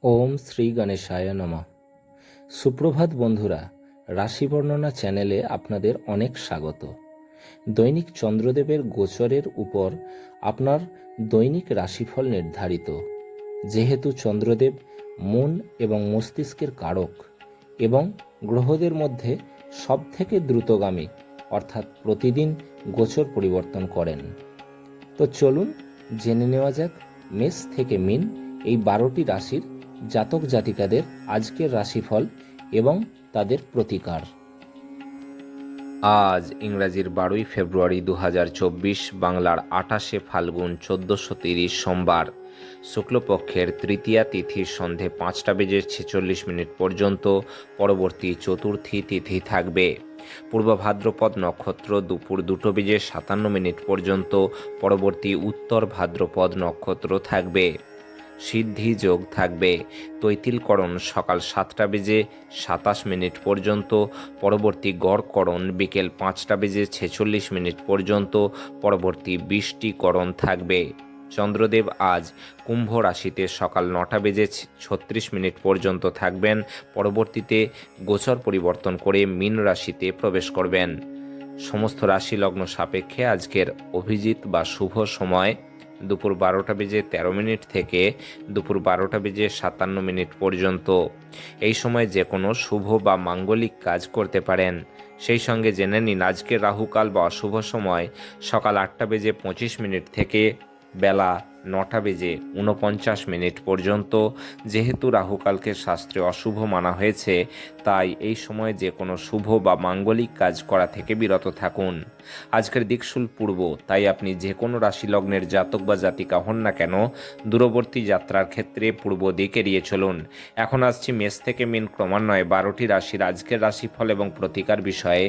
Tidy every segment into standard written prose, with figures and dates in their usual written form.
ওম শ্রী গণেশায় নমঃ। সুপ্রভাত বন্ধুরা, রাশি বর্ণনা চ্যানেলে আপনাদের অনেক স্বাগত। দৈনিক চন্দ্রদেবের গোচরের উপর আপনার দৈনিক রাশিফল নির্ধারিত। যেহেতু চন্দ্রদেব মন এবং মস্তিষ্কের কারক এবং গ্রহদের মধ্যে সবথেকে দ্রুতগামী, অর্থাৎ প্রতিদিন গোচর পরিবর্তন করেন। তো চলুন জেনে নেওয়া যাক মেষ থেকে মীন এই 12টি রাশির জাতক জাতিকাদের আজকের রাশিফল এবং তাদের প্রতিকার। আজ ইংরাজির 12ই ফেব্রুয়ারি 2024, বাংলার 28শে ফাল্গুন 1430 সোমবার, শুক্লপক্ষের তৃতীয়া তিথি সন্ধে 5টা বেজে 46 মিনিট পর্যন্ত। পরবর্তী চতুর্থী তিথি থাকবে। পূর্ব ভাদ্রপদ নক্ষত্র দুপুর 2টা বেজে 57 মিনিট পর্যন্ত। পরবর্তী উত্তর ভাদ্রপদ নক্ষত্র থাকবে। সিদ্ধি যোগ থাকবে। তৈতিলকরণ সকাল 7টা বেজে 27 মিনিট পর্যন্ত। পরবর্তী গড়করণ বিকেল 5টা বেজে 46 মিনিট পর্যন্ত। পরবর্তী বৃষ্টিকরণ থাকবে। চন্দ্রদেব আজ কুম্ভ রাশিতে সকাল 9টা বেজে 36 মিনিট পর্যন্ত থাকবেন। পরবর্তীতে গোচর পরিবর্তন করে মীন রাশিতে প্রবেশ করবেন। সমস্ত রাশি লগ্ন সাপেক্ষে আজকের অভিজিৎ বা শুভ সময় দুপুর 12টা বেজে 13 মিনিট থেকে দুপুর 12টা বেজে 57 মিনিট পর্যন্ত। এই সময় যে কোনো শুভ বা মাঙ্গলিক কাজ করতে পারেন। সেই সঙ্গে জেনে নিন আজকের রাহুকাল বা অশুভ সময় সকাল 8টা বেজে 25 মিনিট থেকে বেলা 9টা বেজে 49 মিনিট পর্যন্ত। যেহেতু রাহুকালকে শাস্ত্রে অশুভ মানা হয়েছে, তাই এই সময় যে কোনো শুভ বা মাঙ্গলিক কাজ করা থেকে বিরত থাকুন। আজকের দিকশুল পূর্ব, তাই আপনি যে কোনো রাশি লগ্নের জাতক বা জাতিকা হন না কেন, দূরবর্তী যাত্রার ক্ষেত্রে পূর্ব দিক এড়িয়ে চলুন। এখন আসছি মেষ থেকে মীন ক্রমান্বয়ে 12টি রাশির আজকের রাশিফল এবং প্রতিকার বিষয়ে,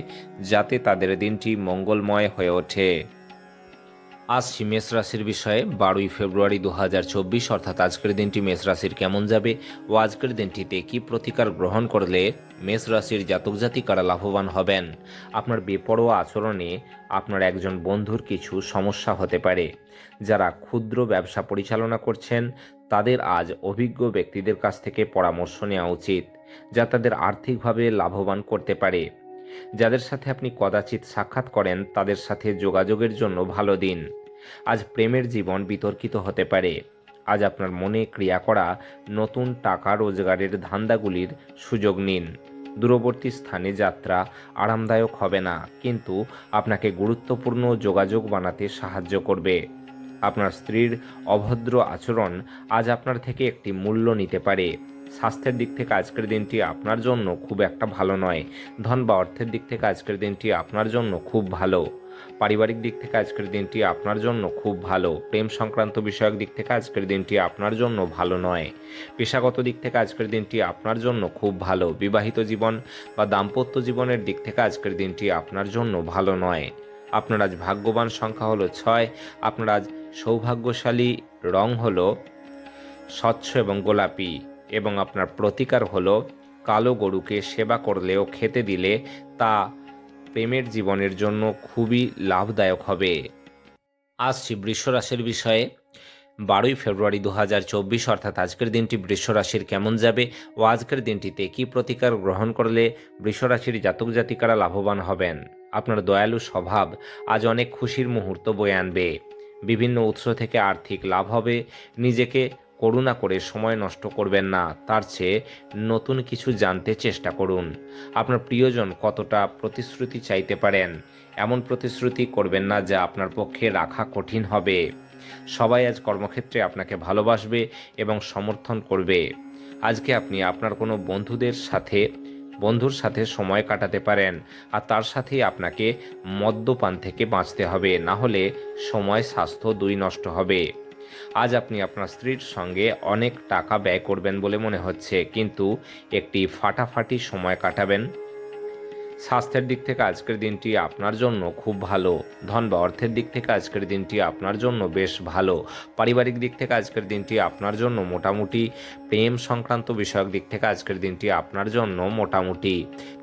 যাতে তাদের দিনটি মঙ্গলময় হয়ে ওঠে। আসছি মেষ রাশির বিষয়ে। 12ই ফেব্রুয়ারি 2024, অর্থাৎ আজকের দিনটি মেষ রাশির কেমন যাবে ও আজকের দিনটিতে কি প্রতিকার গ্রহণ করলে মেষ রাশির জাতক জাতিকারা লাভবান হবেন। আপনার বেপরোয়া আচরণে আপনার একজন বন্ধুর কিছু সমস্যা হতে পারে। যারা ক্ষুদ্র ব্যবসা পরিচালনা করছেন, তাদের আজ অভিজ্ঞ ব্যক্তিদের কাছ থেকে পরামর্শ নেওয়া উচিত, যা তাদের আর্থিকভাবে লাভবান করতে পারে। যাদের সাথে আপনি কদাচিৎ সাক্ষাৎ করেন, তাদের সাথে যোগাযোগের জন্য ভালো দিন। আজ প্রেমের জীবন বিতর্কিত হতে পারে। আজ আপনার মনে ক্রিয়া করা নতুন টাকা রোজগারের ধান্দাগুলির সুযোগ নিন। দূরবর্তী স্থানে যাত্রা আরামদায়ক হবে না, কিন্তু আপনাকে গুরুত্বপূর্ণ যোগাযোগ বানাতে সাহায্য করবে। আপনার স্ত্রীর অভদ্র আচরণ আজ আপনার থেকে একটি মূল্য নিতে পারে। স্বাস্থ্যের দিক থেকে আজকের দিনটি আপনার জন্য খুব একটা ভালো নয়। ধন বা অর্থের দিক থেকে আজকের দিনটি আপনার জন্য খুব ভালো। পারিবারিক দিক থেকে আজকের দিনটি আপনার জন্য খুব ভালো। প্রেম সংক্রান্ত বিষয়ক দিক থেকে আজকের দিনটি আপনার জন্য ভালো নয়। পেশাগত দিক থেকে আজকের দিনটি আপনার জন্য খুব ভালো। বিবাহিত জীবন বা দাম্পত্য জীবনের দিক থেকে আজকের দিনটি আপনার জন্য ভালো নয়। আপনার আজ ভাগ্যবান সংখ্যা হলো 6। আপনার আজ সৌভাগ্যশালী রং হলো স্বচ্ছ এবং গোলাপি, এবং আপনার প্রতিকার হলো কালো গরুকে সেবা করলে ও খেতে দিলে তা প্রেমের জীবনের জন্য খুবই লাভদায়ক হবে। আসছি বৃষ রাশির বিষয়ে। 12ই ফেব্রুয়ারি 2024, অর্থাৎ আজকের দিনটি বৃষ রাশির কেমন যাবে ও আজকের দিনটিতে কি প্রতিকার গ্রহণ করলে বৃষ রাশির জাতক জাতিকারা লাভবান হবেন। আপনার দয়ালু স্বভাব আজ অনেক খুশির মুহূর্ত বয়ে আনবে। বিভিন্ন উৎস থেকে আর্থিক লাভ হবে। নিজেকে করুণা করে সময় নষ্ট করবেন না, তার চেয়ে নতুন কিছু জানতে চেষ্টা করুন। আপনার প্রিয়জন কতটা প্রতিশ্রুতি চাইতে পারেন, এমন প্রতিশ্রুতি করবেন না যা আপনার পক্ষে রাখা কঠিন হবে। সবাই আজ কর্মক্ষেত্রে আপনাকে ভালোবাসবে এবং সমর্থন করবে। আজকে আপনি আপনার কোনো বন্ধুর সাথে সময় কাটাতে পারেন, আর তার সাথেই আপনাকে মদ্যপান থেকে বাঁচতে হবে, না হলে সময় স্বাস্থ্য দুই নষ্ট হবে। আজ আপনি আপনার স্ত্রীর সঙ্গে অনেক টাকা ব্যয় করবেন বলে মনে হচ্ছে, কিন্তু একটি ফাটাফাটি সময় কাটাবেন। স্বাস্থ্যের দিক থেকে আজকের দিনটি আপনার জন্য খুব ভালো। ধন বা অর্থের দিক থেকে আজকের দিনটি আপনার জন্য বেশ ভালো। পারিবারিক দিক থেকে আজকের দিনটি আপনার জন্য মোটামুটি। প্রেম সংক্রান্ত বিষয়ক দিক থেকে আজকের দিনটি আপনার জন্য মোটামুটি।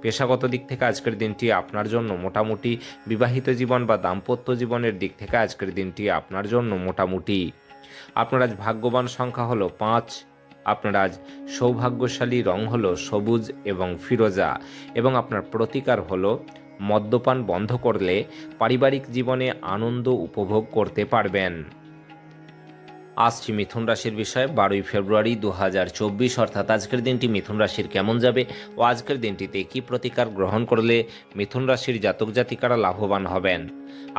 পেশাগত দিক থেকে আজকের দিনটি আপনার জন্য মোটামুটি। বিবাহিত জীবন বা দাম্পত্য জীবনের দিক থেকে আজকের দিনটি আপনার জন্য মোটামুটি। আপনার আজ ভাগ্যবান সংখ্যা হলো 5, আপনার আজ সৌভাগ্যশালী রং হলো সবুজ এবং ফিরোজা, এবং আপনার প্রতিকার হলো মদ্যপান বন্ধ করলে পারিবারিক জীবনে আনন্দ উপভোগ করতে পারবেন। আসছি মিথুন রাশির বিষয়ে। 12ই ফেব্রুয়ারি 2024 অর্থাৎ আজকের দিনটি মিথুন রাশির কেমন যাবে ও আজকের দিনটিতে কি প্রতিকার গ্রহণ করলে মিথুন রাশির জাতক জাতিকারা লাভবান হবেন।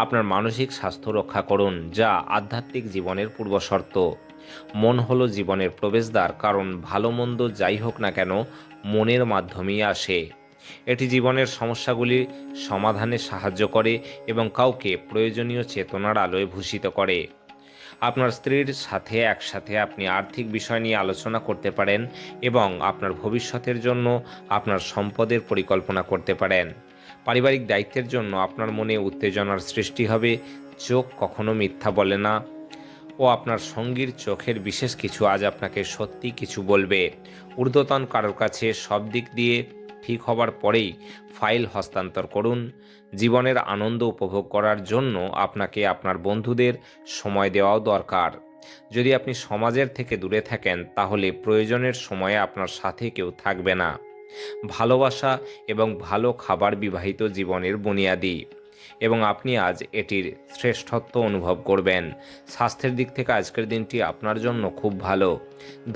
আপনার মানসিক স্বাস্থ্য রক্ষা করুন, যা আধ্যাত্মিক জীবনের পূর্বশর্ত। মন হলো জীবনের প্রবেশদ্বার, কারণ ভালো মন্দ যাই হোক না কেন মনের মাধ্যমেই আসে। এটি জীবনের সমস্যাগুলি সমাধানে সাহায্য করে এবং কাউকে প্রয়োজনীয় চেতনার আলোয় ভূষিত করে। আপনার স্ত্রীর সাথে একসাথে আপনি আর্থিক বিষয় নিয়ে আলোচনা করতে পারেন এবং আপনার ভবিষ্যতের জন্য আপনার সম্পদের পরিকল্পনা করতে পারেন। পারিবারিক দায়িত্বের জন্য আপনার মনে উত্তেজনার সৃষ্টি হবে। চোখ কখনো মিথ্যা বলে না ও আপনার সঙ্গীর চোখের বিশেষ কিছু আজ আপনাকে সত্যি কিছু বলবে। ঊর্ধ্বতন কারোর কাছে সব দিক দিয়ে ঠিক হবার পরেই ফাইল হস্তান্তর করুন। জীবনের আনন্দ উপভোগ করার জন্য আপনাকে আপনার বন্ধুদের সময় দেওয়াও দরকার। যদি আপনি সমাজের থেকে দূরে থাকেন, তাহলে প্রয়োজনের সময়ে আপনার সাথে কেউ থাকবে না। ভালোবাসা এবং ভালো খাবার বিবাহিত জীবনের বুনিয়াদি, এবং আপনি আজ এটির শ্রেষ্ঠত্ব অনুভব করবেন। স্বাস্থ্যের দিক থেকে আজকের দিনটি আপনার জন্য খুব ভালো।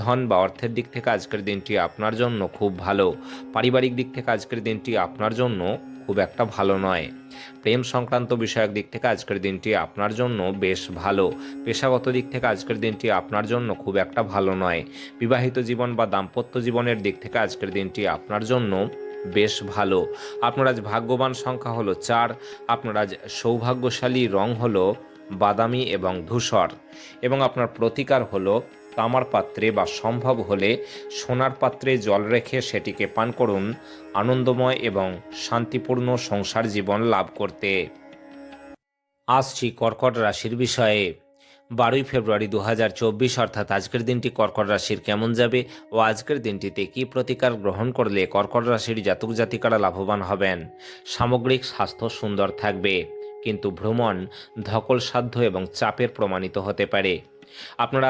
ধন বা অর্থের দিক থেকে আজকের দিনটি আপনার জন্য খুব ভালো। পারিবারিক দিক থেকে আজকের দিনটি আপনার জন্য খুব একটা ভালো নয়। প্রেম সংক্রান্ত বিষয়ক দিক থেকে আজকের দিনটি আপনার জন্য বেশ ভালো। পেশাগত দিক থেকে আজকের দিনটি আপনার জন্য খুব একটা ভালো নয়। বিবাহিত জীবন বা দাম্পত্য জীবনের দিক থেকে আজকের দিনটি আপনার জন্য বেশ ভালো। আপনার আজ ভাগ্যবান সংখ্যা হলো 4। আপনার আজ সৌভাগ্যশালী রং হলো বাদামি এবং ধূসর, এবং আপনার প্রতিকার হলো তামার পাত্রে বা সম্ভব হলে সোনার পাত্রে জল রেখে সেটিকে পান করুন, আনন্দময় এবং শান্তিপূর্ণ সংসার জীবন লাভ করতে। আসছি কর্কট রাশির বিষয়ে। 12ই ফেব্রুয়ারি 2024 অর্থাৎ আজকের দিনটি কর্কট রাশির কেমন যাবে ও আজকের দিনটিতে কি প্রতিকার গ্রহণ করলে কর্কট রাশির জাতক জাতিকারা লাভবান হবেন। সামগ্রিক স্বাস্থ্য সুন্দর থাকবে, কিন্তু ভ্রমণ ধকলসাধ্য এবং চাপের প্রমাণিত হতে পারে। আপনার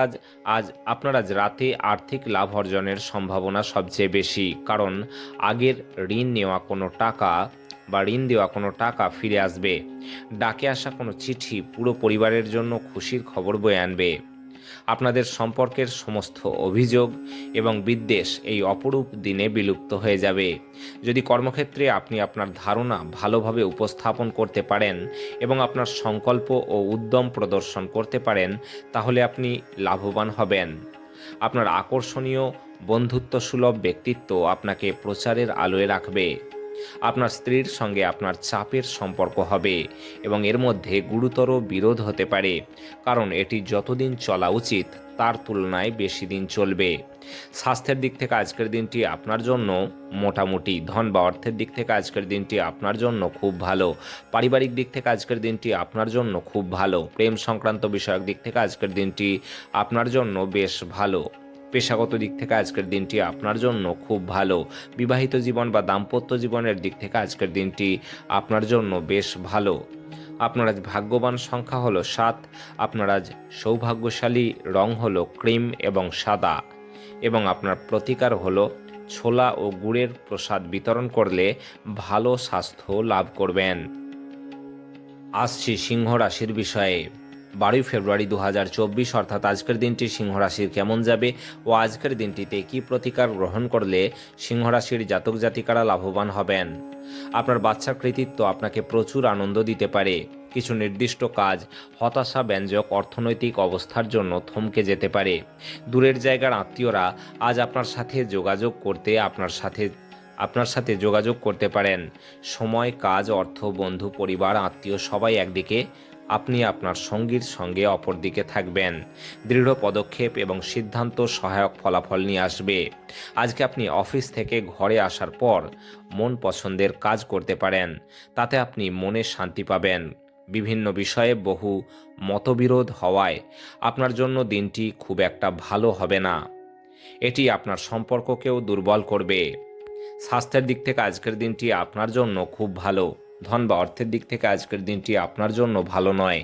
আজ রাতে আর্থিক লাভ অর্জনের সম্ভাবনা সবচেয়ে বেশি, কারণ আগের ঋণ দেওয়া কোনো টাকা ফিরে আসবে। ডাকে আসা কোনো চিঠি পুরো পরিবারের জন্য খুশির খবর বয়ে আনবে। আপনাদের সম্পর্কের সমস্ত অভিযোগ এবং বিদ্বেষ এই অপরূপ দিনে বিলুপ্ত হয়ে যাবে। যদি কর্মক্ষেত্রে আপনি আপনার ধারণা ভালোভাবে উপস্থাপন করতে পারেন এবং আপনার সংকল্প ও উদ্যম প্রদর্শন করতে পারেন, তাহলে আপনি লাভবান হবেন। আপনার আকর্ষণীয় বন্ধুত্বসুলভ ব্যক্তিত্ব আপনাকে প্রচারের আলোয় রাখবে। আপনার স্ত্রীর সঙ্গে আপনার চাপের সম্পর্ক হবে এবং এর মধ্যে গুরুতর বিরোধ হতে পারে, কারণ এটি যতদিন চলা উচিত তার তুলনায় বেশি দিন চলবে। স্বাস্থ্যের দিক থেকে আজকের দিনটি আপনার জন্য মোটামুটি। ধন বা অর্থের দিক থেকে আজকের দিনটি আপনার জন্য খুব ভালো। পারিবারিক দিক থেকে আজকের দিনটি আপনার জন্য খুব ভালো। প্রেম সংক্রান্ত বিষয়ক দিক থেকে আজকের দিনটি আপনার জন্য বেশ ভালো। পেশাগত দিক থেকে আজকের দিনটি আপনার জন্য খুব ভালো। বিবাহিত জীবন বা দাম্পত্য জীবনের দিক থেকে আজকের দিনটি আপনার জন্য বেশ ভালো। আপনার আজ ভাগ্যবান সংখ্যা হলো 7। আপনার আজ সৌভাগ্যশালী রং হলো ক্রিম এবং সাদা, এবং আপনার প্রতিকার হলো ছোলা ও গুড়ের প্রসাদ বিতরণ করলে ভালো স্বাস্থ্য লাভ করবেন। আসছি সিংহ রাশির বিষয়ে। 12ই ফেব্রুয়ারি 2024 অর্থাৎ আজকের দিনটি সিংহ রাশির কেমন যাবে ও আজকের দিনটিতে কি প্রতিকার গ্রহণ করলে সিংহ রাশির জাতক জাতিকারা লাভবান হবেন। আপনার বাচ্চার কৃতিত্ব আপনাকে প্রচুর আনন্দ দিতে পারে। কিছু নির্দিষ্ট কাজ হতাশা ব্যঞ্জক অর্থনৈতিক অবস্থার জন্য থমকে যেতে পারে। দূরের জায়গার আত্মীয়রা আজ আপনার সাথে যোগাযোগ করতে পারেন। সময়, কাজ, অর্থ, বন্ধু, পরিবার, আত্মীয় সবাই একদিকে, আপনি আপনার সঙ্গীর সঙ্গে অপরদিকে থাকবেন। দৃঢ় পদক্ষেপ এবং সিদ্ধান্ত সহায়ক ফলাফল নিয়ে আসবে। আজকে আপনি অফিস থেকে ঘরে আসার পর মন পছন্দের কাজ করতে পারেন, তাতে আপনি মনে শান্তি পাবেন। বিভিন্ন বিষয়ে বহু মতবিরোধ হওয়ায় আপনার জন্য দিনটি খুব একটা ভালো হবে না। এটি আপনার সম্পর্ককেও দুর্বল করবে। স্বাস্থ্যের দিক থেকে আজকের দিনটি আপনার জন্য খুব ভালো। ধন বা অর্থের দিক থেকে আজকের দিনটি আপনার জন্য ভালো নয়।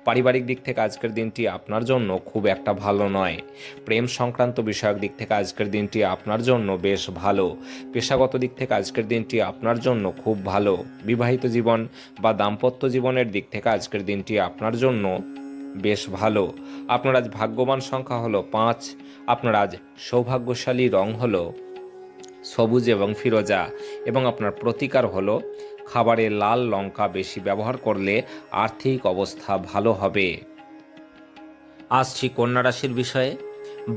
পারিবারিক দিক থেকে আজকের দিনটি আপনার জন্য খুব একটা ভালো নয়। প্রেম সংক্রান্ত বিষয়ক দিক থেকে আজকের দিনটি আপনার জন্য বেশ ভালো। পেশাগত দিক থেকে আজকের দিনটি আপনার জন্য খুব ভালো। বিবাহিত জীবন বা দাম্পত্য জীবনের দিক থেকে আজকের দিনটি আপনার জন্য বেশ ভালো। আপনার আজ ভাগ্যবান সংখ্যা হলো 5। আপনার আজ সৌভাগ্যশালী রং হলো সবুজ এবং ফিরোজা, এবং আপনার প্রতিকার হলো খাবারে লাল লঙ্কা বেশি ব্যবহার করলে আর্থিক অবস্থা ভালো হবে। আসছি কন্যা রাশির বিষয়ে।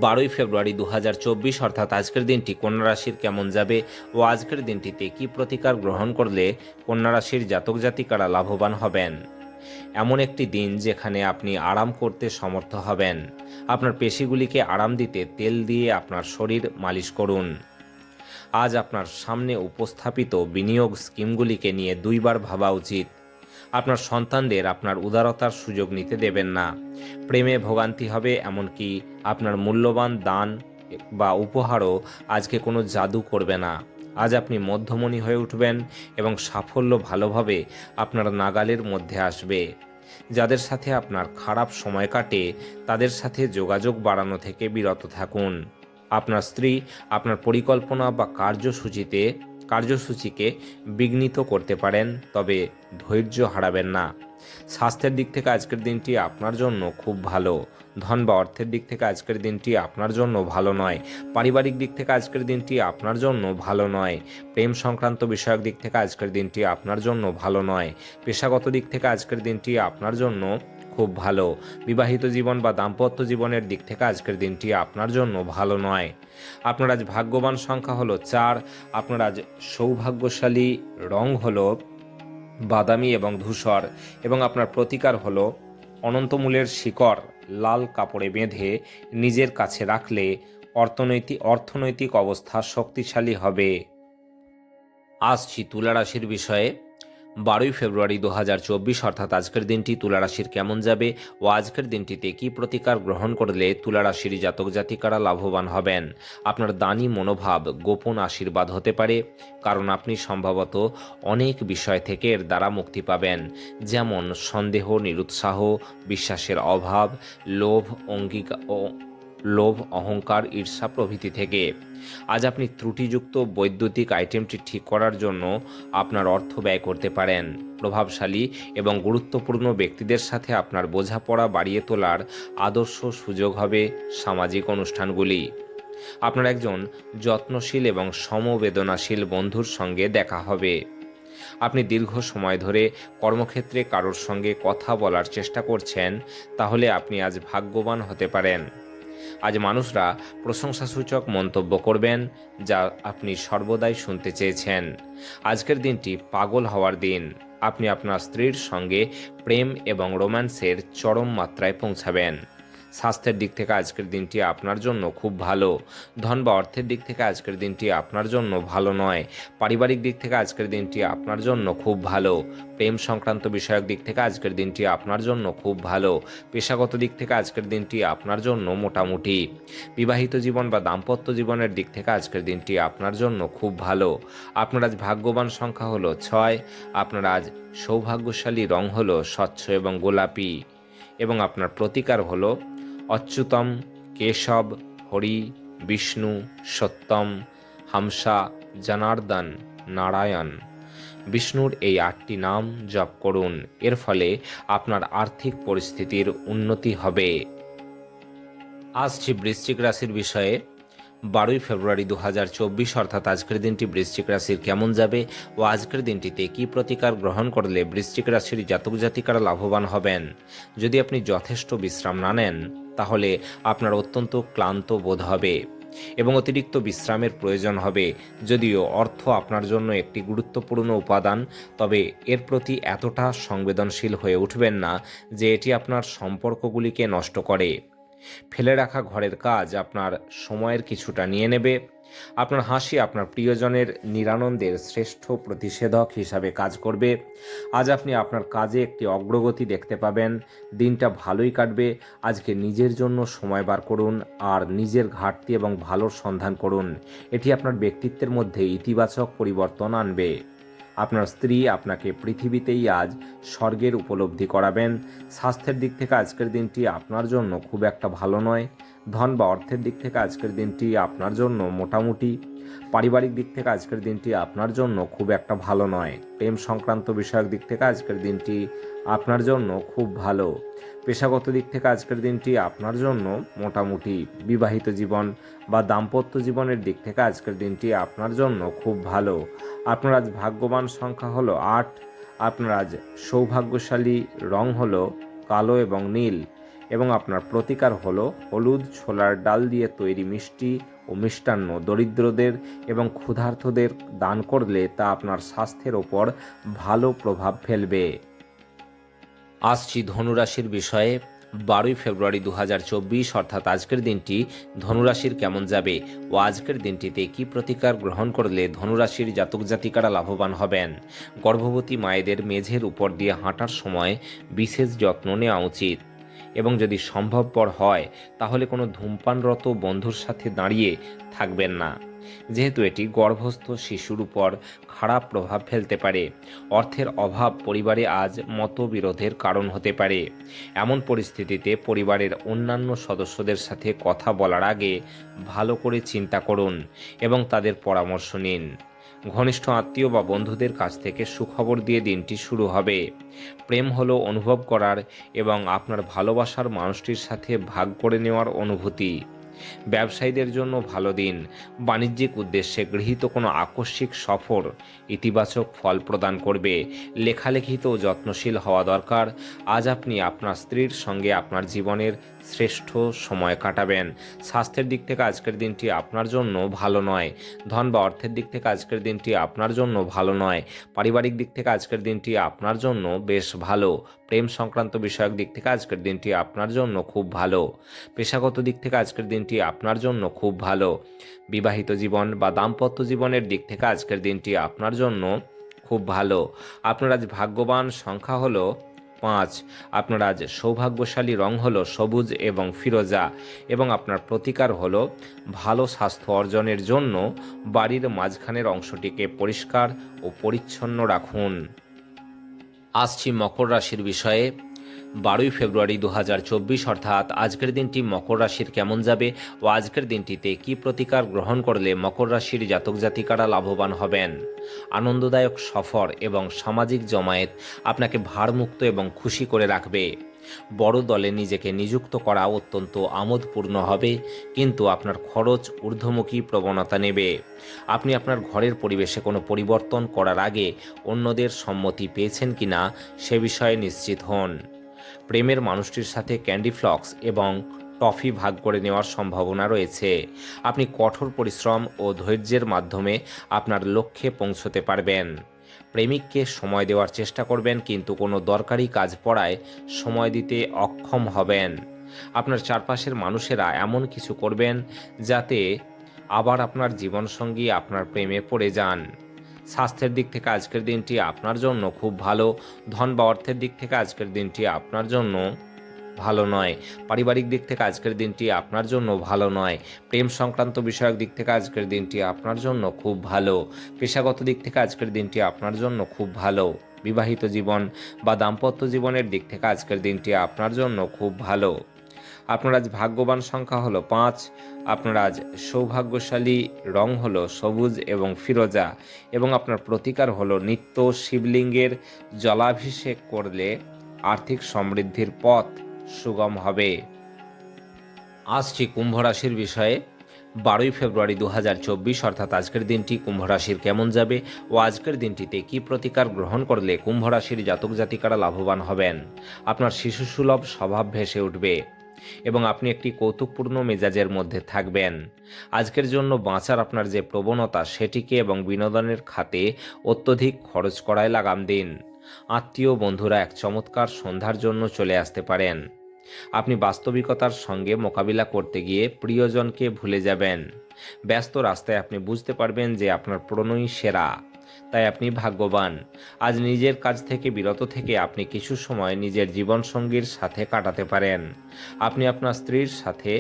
12 ফেব্রুয়ারি 2024 অর্থাৎ আজকের দিনটি কন্যা রাশির কেমন যাবে ও আজকের দিনটিতে কি প্রতিকার গ্রহণ করলে কন্যা রাশির জাতক জাতিকারা লাভবান হবেন। এমন একটি দিন যেখানে আপনি আরাম করতে সমর্থ হবেন। আপনার পেশিগুলিকে আরাম দিতে তেল দিয়ে আপনার শরীর মালিশ করুন। আজ আপনার সামনে উপস্থাপিত বিনিয়োগ স্কিমগুলিকে নিয়ে দুইবার ভাবা উচিত। আপনার সন্তানদের আপনার উদারতার সুযোগ নিতে দেবেন না। প্রেমে ভোগান্তি হবে, এমনকি আপনার মূল্যবান দান বা উপহারও আজকে কোনো জাদু করবে না। আজ আপনি মধ্যমণি হয়ে উঠবেন এবং সাফল্য ভালোভাবে আপনার নাগালের মধ্যে আসবে। যাদের সাথে আপনার খারাপ সময় কাটে তাদের সাথে যোগাযোগ বাড়ানো থেকে বিরত থাকুন। আপনার স্ত্রী আপনার পরিকল্পনা বা কার্যসূচিকে বিঘ্নিত করতে পারেন, তবে ধৈর্য হারাবেন না। স্বাস্থ্যের দিক থেকে আজকের দিনটি আপনার জন্য খুব ভালো। ধন বা অর্থের দিক থেকে আজকের দিনটি আপনার জন্য ভালো নয়। পারিবারিক দিক থেকে আজকের দিনটি আপনার জন্য ভালো নয়। প্রেম সংক্রান্ত বিষয়ক দিক থেকে আজকের দিনটি আপনার জন্য ভালো নয়। পেশাগত দিক থেকে আজকের দিনটি আপনার জন্য খুব ভালো। বিবাহিত জীবন বা দাম্পত্য জীবনের দিক থেকে আজকের দিনটি আপনার জন্য ভালো নয়। আপনার আজ ভাগ্যবান সংখ্যা হলো 4। আপনার আজ সৌভাগ্যশালী রং হলো বাদামি এবং ধূসর, এবং আপনার প্রতিকার হলো অনন্তমূলের শিকড় লাল কাপড়ে বেঁধে নিজের কাছে রাখলে অর্থনৈতিক অবস্থা শক্তিশালী হবে। আসছি তুলা রাশির বিষয়ে। 12 ফেব্রুয়ারি 2024 অর্থাৎ আজকের দিনটি তুলা রাশির কেমন যাবে ও আজকের দিনটিতে কি প্রতিকার গ্রহণ করলে তুলা রাশির জাতক জাতিকারা লাভবান হবেন। আপনার দানী মনোভাব গোপন আশীর্বাদ হতে পারে, কারণ আপনি সম্ভবত অনেক বিষয় থেকে এর দ্বারা মুক্তি পাবেন, যেমন সন্দেহ, নিরুৎসাহ, বিশ্বাসের অভাব, লোভ, অহংকার, ঈর্ষা প্রভৃতি থেকে। আজ আপনি ত্রুটিযুক্ত বৈদ্যুতিক আইটেমটি ঠিক করার জন্য আপনার অর্থ ব্যয় করতে পারেন। প্রভাবশালী এবং গুরুত্বপূর্ণ ব্যক্তিদের সাথে আপনার বোঝাপড়া বাড়িয়ে তোলার আদর্শ সুযোগ হবে সামাজিক অনুষ্ঠানগুলি। আপনার একজন যত্নশীল এবং সমবেদনাশীল বন্ধুর সঙ্গে দেখা হবে। আপনি দীর্ঘ সময় ধরে কর্মক্ষেত্রে কারোর সঙ্গে কথা বলার চেষ্টা করছেন, তাহলে আপনি আজ ভাগ্যবান হতে পারেন। আজ মানুষরা প্রশংসাসূচক মন্তব্য করবেন, যা আপনি সর্বদাই শুনতে চেয়েছেন। আজকের দিনটি পাগল হওয়ার দিন। আপনি আপনার স্ত্রীর সঙ্গে প্রেম এবং রোম্যান্সের চরম মাত্রায় পৌঁছাবেন। স্বাস্থ্যের দিক থেকে আজকের দিনটি আপনার জন্য খুব ভালো। ধন বা অর্থের দিক থেকে আজকের দিনটি আপনার জন্য ভালো নয়। পারিবারিক দিক থেকে আজকের দিনটি আপনার জন্য খুব ভালো। প্রেম সংক্রান্ত বিষয়ক দিক থেকে আজকের দিনটি আপনার জন্য খুব ভালো। পেশাগত দিক থেকে আজকের দিনটি আপনার জন্য মোটামুটি। বিবাহিত জীবন বা দাম্পত্য জীবনের দিক থেকে আজকের দিনটি আপনার জন্য খুব ভালো। আপনার আজ ভাগ্যবান সংখ্যা হলো 6। আপনার আজ সৌভাগ্যশালী রং হলো স্বচ্ছ এবং গোলাপি, এবং আপনার প্রতিকার হলো অচ্যুতম, কেশব, হরি, বিষ্ণু, সত্যম, হামসা, জনার্দন, নারায়ণ। বিষ্ণুর এই 8টি নাম জপ করুন, এর ফলে আপনার আর্থিক পরিস্থিতির উন্নতি হবে। আসছি বৃশ্চিক রাশির বিষয়ে। 12 ফেব্রুয়ারি 2024 অর্থাৎ আজকের দিনটি বৃশ্চিক রাশির কেমন যাবে ও আজকের দিনটিতে কি প্রতিকার গ্রহণ করলে বৃশ্চিক রাশির জাতক জাতিকারা লাভবান হবেন। যদি আপনি যথেষ্ট বিশ্রাম না নেন, তাহলে আপনার অত্যন্ত ক্লান্ত বোধ হবে এবং অতিরিক্ত বিশ্রামের প্রয়োজন হবে। যদিও অর্থ আপনার জন্য একটি গুরুত্বপূর্ণ উপাদান, তবে এর প্রতি এতটা সংবেদনশীল হয়ে উঠবেন না যে এটি আপনার সম্পর্কগুলিকে নষ্ট করে। ফেলে রাখা ঘরের কাজ আপনার সময়ের কিছুটা নিয়ে নেবে। আপনার হাসি আপনার প্রিয়জনের নিরানন্দের শ্রেষ্ঠ প্রতিষেধক হিসাবে কাজ করবে। আজ আপনি আপনার কাজে একটি অগ্রগতি দেখতে পাবেন। দিনটা ভালোই কাটবে। আজকে নিজের জন্য সময় বার করুন আর নিজের ঘাটতি এবং ভালোর সন্ধান করুন। এটি আপনার ব্যক্তিত্বের মধ্যে ইতিবাচক পরিবর্তন আনবে। আপনার স্ত্রী আপনাকে পৃথিবীতেই আজ স্বর্গের উপলব্ধি করাবেন। স্বাস্থ্যের দিক থেকে আজকের দিনটি আপনার জন্য খুব একটা ভালো নয়। ধন বা অর্থের দিক থেকে আজকের দিনটি আপনার জন্য মোটামুটি। পারিবারিক দিক থেকে আজকের দিনটি আপনার জন্য খুব একটা ভালো নয়। প্রেম সংক্রান্ত বিষয়ক দিক থেকে আজকের দিনটি আপনার জন্য খুব ভালো। পেশাগত দিক থেকে আজকের দিনটি আপনার জন্য মোটামুটি। বিবাহিত জীবন বা দাম্পত্য জীবনের দিক থেকে আজকের দিনটি আপনার জন্য খুব ভালো। আপনার আজ ভাগ্যবান সংখ্যা হলো 8। আপনার আজ সৌভাগ্যশালী রং হলো কালো এবং নীল, এবং আপনার প্রতিকার হলো হলুদ ছোলার ডাল দিয়ে তৈরি মিষ্টি ও মিষ্টান্ন দরিদ্রদের এবং ক্ষুধার্তদের দান করলে তা আপনার স্বাস্থ্যের ওপর ভালো প্রভাব ফেলবে। আসছি ধনুরাশির বিষয়ে। 12 ফেব্রুয়ারি 2024 অর্থাৎ আজকের দিনটি ধনুরাশির কেমন যাবে ও আজকের দিনটিতে কি প্রতিকার গ্রহণ করলে ধনুরাশির জাতক জাতিকারা লাভবান হবেন। গর্ভবতী মায়েদের মেঝের উপর দিয়ে হাঁটার সময় বিশেষ যত্ন নেওয়া উচিত, এবং যদি সম্ভবপর হয় তাহলে কোনো ধূমপানরত বন্ধুর সাথে দাঁড়িয়ে থাকবেন না, যেহেতু এটি গর্ভস্থ শিশুর উপর খারাপ প্রভাব ফেলতে পারে। অর্থের অভাব পরিবারে আজ মতবিরোধের কারণ হতে পারে। এমন পরিস্থিতিতে পরিবারের অন্যান্য সদস্যদের সাথে কথা বলার আগে ভালো করে চিন্তা করুন এবং তাদের পরামর্শ নিন। ঘনিষ্ঠ আত্মীয় বা বন্ধুদের কাছ থেকে সুখবর দিয়ে দিনটি শুরু হবে। প্রেম হলো অনুভব করার এবং আপনার ভালোবাসার মানুষটির সাথে ভাগ করে নেওয়ার অনুভূতি। ব্যবসায়ীদের জন্য ভালো দিন। বাণিজ্যিক উদ্দেশ্যে গৃহীত কোনো আকস্মিক সফর ইতিবাচক ফল প্রদান করবে। লেখালেখিতেও যত্নশীল হওয়া দরকার। আজ আপনি আপনার স্ত্রীর সঙ্গে আপনার জীবনের শ্রেষ্ঠ সময় কাটাবেন। স্বাস্থ্যের দিক থেকে আজকের দিনটি আপনার জন্য ভালো নয়। ধন বা অর্থের দিক থেকে আজকের দিনটি আপনার জন্য ভালো নয়। পারিবারিক দিক থেকে আজকের দিনটি আপনার জন্য বেশ ভালো। প্রেম সংক্রান্ত বিষয়ক দিক থেকে আজকের দিনটি আপনার জন্য খুব ভালো। পেশাগত দিক থেকে আজকের দিনটি আপনার জন্য খুব ভালো। বিবাহিত জীবন বা দাম্পত্য জীবনের দিক থেকে আজকের দিনটি আপনার জন্য খুব ভালো। আপনার আজ ভাগ্যবান সংখ্যা হলো 5। আপনার আজ সৌভাগ্যশালী রং হলো সবুজ এবং ফিরোজা, এবং আপনার প্রতিকার হলো ভালো স্বাস্থ্য অর্জনের জন্য বাড়ির মাঝখানের অংশটিকে পরিষ্কার ও পরিচ্ছন্ন রাখুন। আসছি মকর রাশির বিষয়ে। 12 ফেব্রুয়ারি 2024 অর্থাৎ আজকের দিনটি মকর রাশির কেমন যাবে ও আজকের দিনটিতে কি প্রতিকার গ্রহণ করলে মকর রাশির জাতক জাতিকারা লাভবান হবেন। আনন্দদায়ক সফর এবং সামাজিক জমায়েত আপনাকে ভারমুক্ত এবং খুশি করে রাখবে। বড় দলে নিজেকে নিযুক্ত করা অত্যন্ত আমোদপূর্ণ হবে, কিন্তু আপনার খরচ ঊর্ধ্বমুখী প্রবণতা নেবে। আপনি আপনার ঘরের পরিবেশে কোনো পরিবর্তন করার আগে অন্যদের সম্মতি পেয়েছেন কিনা সে বিষয়ে নিশ্চিত হন। প্রেমের মানুষটির সাথে ক্যান্ডি ফ্লক্স এবং টফি ভাগ করে নেওয়ার সম্ভাবনা রয়েছে। আপনি কঠোর পরিশ্রম ও ধৈর্যের মাধ্যমে আপনার লক্ষ্যে পৌঁছতে পারবেন। প্রেমিককে সময় দেওয়ার চেষ্টা করবেন, কিন্তু কোনো দরকারি কাজ পড়ায় সময় দিতে অক্ষম হবেন। আপনার চারপাশের মানুষেরা এমন কিছু করবেন যাতে আবার আপনার জীবনসঙ্গী আপনার প্রেমে পড়ে যান। স্বাস্থ্যের দিক থেকে আজকের দিনটি আপনার জন্য খুব ভালো। ধন বা অর্থের দিক থেকে আজকের দিনটি আপনার জন্য ভালো নয়। পারিবারিক দিক থেকে আজকের দিনটি আপনার জন্য ভালো নয়। প্রেম সংক্রান্ত বিষয়ক দিক থেকে আজকের দিনটি আপনার জন্য খুব ভালো। পেশাগত দিক থেকে আজকের দিনটি আপনার জন্য খুব ভালো। বিবাহিত জীবন বা দাম্পত্য জীবনের দিক থেকে আজকের দিনটি আপনার জন্য খুব ভালো। আপনার আজ ভাগ্যবান সংখ্যা হলো 5। আপনার আজ সৌভাগ্যশালী রং হলো সবুজ এবং ফিরোজা, এবং আপনার প্রতিকার হলো নিত্য শিবলিঙ্গের জলাভিষেক করলে আর্থিক সমৃদ্ধির পথ সুগম হবে। আসছি কুম্ভ রাশির বিষয়ে। 12 ফেব্রুয়ারি 2024 অর্থাৎ আজকের দিনটি কুম্ভ রাশির কেমন যাবে ও আজকের দিনটিতে কি প্রতিকার গ্রহণ করলে কুম্ভ রাশির জাতক জাতিকারা লাভবান হবেন। আপনার শিশুসুলভ স্বভাব ভেসে উঠবে এবং আপনি একটি কৌতুকপূর্ণ মেজাজের মধ্যে থাকবেন। আজকের জন্য বাঁচার আপনার যে প্রবণতা সেটিকে এবং বিনোদনের খাতে অত্যধিক খরচ করায় লাগাম দিন। আত্মীয় বন্ধুরা এক চমৎকার সন্ধ্যার জন্য চলে আসতে পারেন। আপনি বাস্তবিকতার সঙ্গে মোকাবিলা করতে গিয়ে প্রিয়জনকে ভুলে যাবেন। ব্যস্ত রাস্তায় আপনি বুঝতে পারবেন যে আপনার প্রণয়ী সেরা। তাই আপনি ভাগ্যবান। আজ নিজের কাজ থেকে বিরত থেকে আপনি কিছু সময় নিজের জীবনসঙ্গীর সাথে কাটাতে পারেন। আপনি আপনার স্ত্রীর সাথে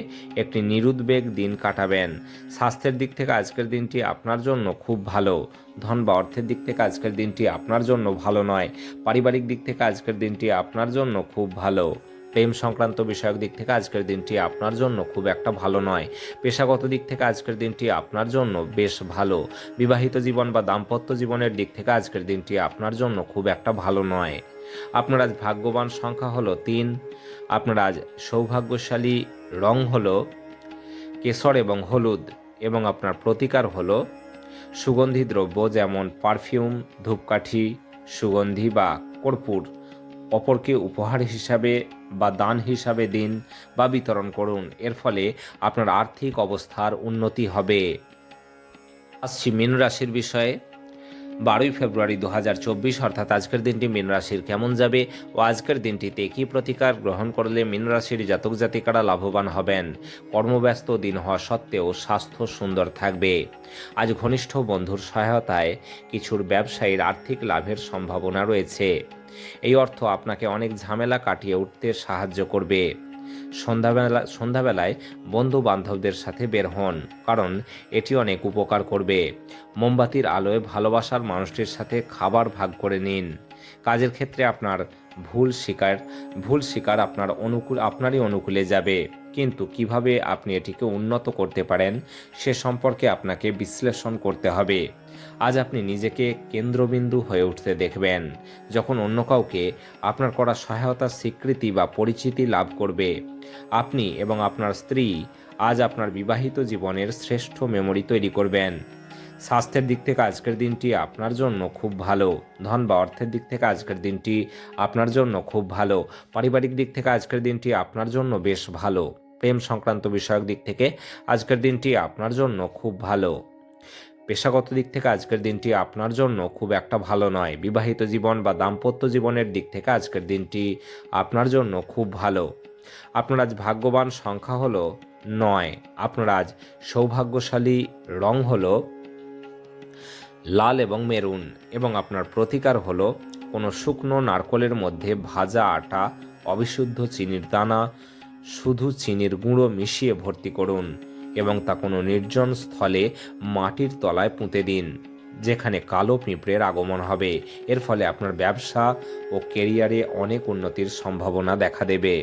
একটি নিরুদ্বেগ দিন কাটাবেন। স্বাস্থ্যের দিক থেকে আজকের দিনটি আপনার জন্য খুব ভালো। ধন বা অর্থের দিক থেকে আজকের দিনটি আপনার জন্য ভালো নয়। পারিবারিক দিক থেকে আজকের দিনটি আপনার জন্য খুব ভালো। প্রেম সংক্রান্ত বিষয়ক দিক থেকে আজকের দিনটি আপনার জন্য খুব একটা ভালো নয়। পেশাগত দিক থেকে আজকের দিনটি আপনার জন্য বেশ ভালো। বিবাহিত জীবন বা দাম্পত্য জীবনের দিক থেকে আজকের দিনটি আপনার জন্য খুব একটা ভালো নয়। আপনার আজ ভাগ্যবান সংখ্যা হলো 3। আপনার আজ সৌভাগ্যশালী রং হলো কেশর এবং হলুদ, এবং আপনার প্রতিকার হলো সুগন্ধি দ্রব্য যেমন পারফিউম, ধূপকাঠি, সুগন্ধি বা কর্পূর অপরকে উপহার হিসাবে বা দান হিসাবে দিন বা বিতরণ করুন। এর ফলে আপনার আর্থিক অবস্থার উন্নতি হবে। আসছি মীন রাশির বিষয়ে। 12ই ফেব্রুয়ারি 2024 অর্থাৎ আজকের দিনটি মীন রাশির কেমন যাবে ও আজকের দিনটিতে কী প্রতিকার গ্রহণ করলে মীন রাশির জাতক জাতিকারা লাভবান হবেন। কর্মব্যস্ত দিন হওয়া সত্ত্বেও স্বাস্থ্য সুন্দর থাকবে। আজ ঘনিষ্ঠ বন্ধুর সহায়তায় কিছুর ব্যবসায়ীর আর্থিক লাভের সম্ভাবনা রয়েছে। এই অর্থ আপনাকে অনেক ঝামেলা কাটিয়ে উঠতে সাহায্য করবে। সন্ধ্যাবেলায় বন্ধু বান্ধবদের সাথে বের হন, কারণ এটি অনেক উপকার করবে। মোমবাতির আলোয় ভালোবাসার মানুষটির সাথে খাবার ভাগ করে নিন। কাজের ক্ষেত্রে আপনার ভুল স্বীকার আপনারই অনুকূলে যাবে, কিন্তু কিভাবে আপনি এটিকে উন্নত করতে পারেন সে সম্পর্কে আপনাকে বিশ্লেষণ করতে হবে। আজ আপনি নিজেকে কেন্দ্রবিন্দু হয়ে উঠতে দেখবেন, যখন অন্য কাউকে আপনার করা সহায়তার স্বীকৃতি বা পরিচিতি লাভ করবে। আপনি এবং আপনার স্ত্রী আজ আপনার বিবাহিত জীবনের শ্রেষ্ঠ মেমরি তৈরি করবেন। স্বাস্থ্যের দিক থেকে আজকের দিনটি আপনার জন্য খুব ভালো। ধন বা অর্থের দিক থেকে আজকের দিনটি আপনার জন্য খুব ভালো। পারিবারিক দিক থেকে আজকের দিনটি আপনার জন্য বেশ ভালো। প্রেম সংক্রান্ত বিষয়ক দিক থেকে আজকের দিনটি আপনার জন্য খুব ভালো। পেশাগত দিক থেকে আজকের দিনটি আপনার জন্য খুব একটা ভালো নয়। বিবাহিত জীবন বা দাম্পত্য জীবনের দিক থেকে আজকের দিনটি আপনার জন্য খুব ভালো। আপনার আজ ভাগ্যবান সংখ্যা হলো 9। আপনার আজ সৌভাগ্যশালী রং হলো লাল এবং মেরুন, এবং আপনার প্রতিকার হলো কোনো শুকনো নারকেলের মধ্যে ভাজা আটা, অবিশুদ্ধ চিনির দানা, শুধু চিনির গুঁড়ো মিশিয়ে ভর্তি করুন এবং তা কোনো নির্জন স্থলে মাটির তলায় পুঁতে দিন, যেখানে কালো পিঁপড়ের আগমন হবে। এর ফলে আপনার ব্যবসা ও কেরিয়ারে অনেক উন্নতির সম্ভাবনা দেখা দেবে।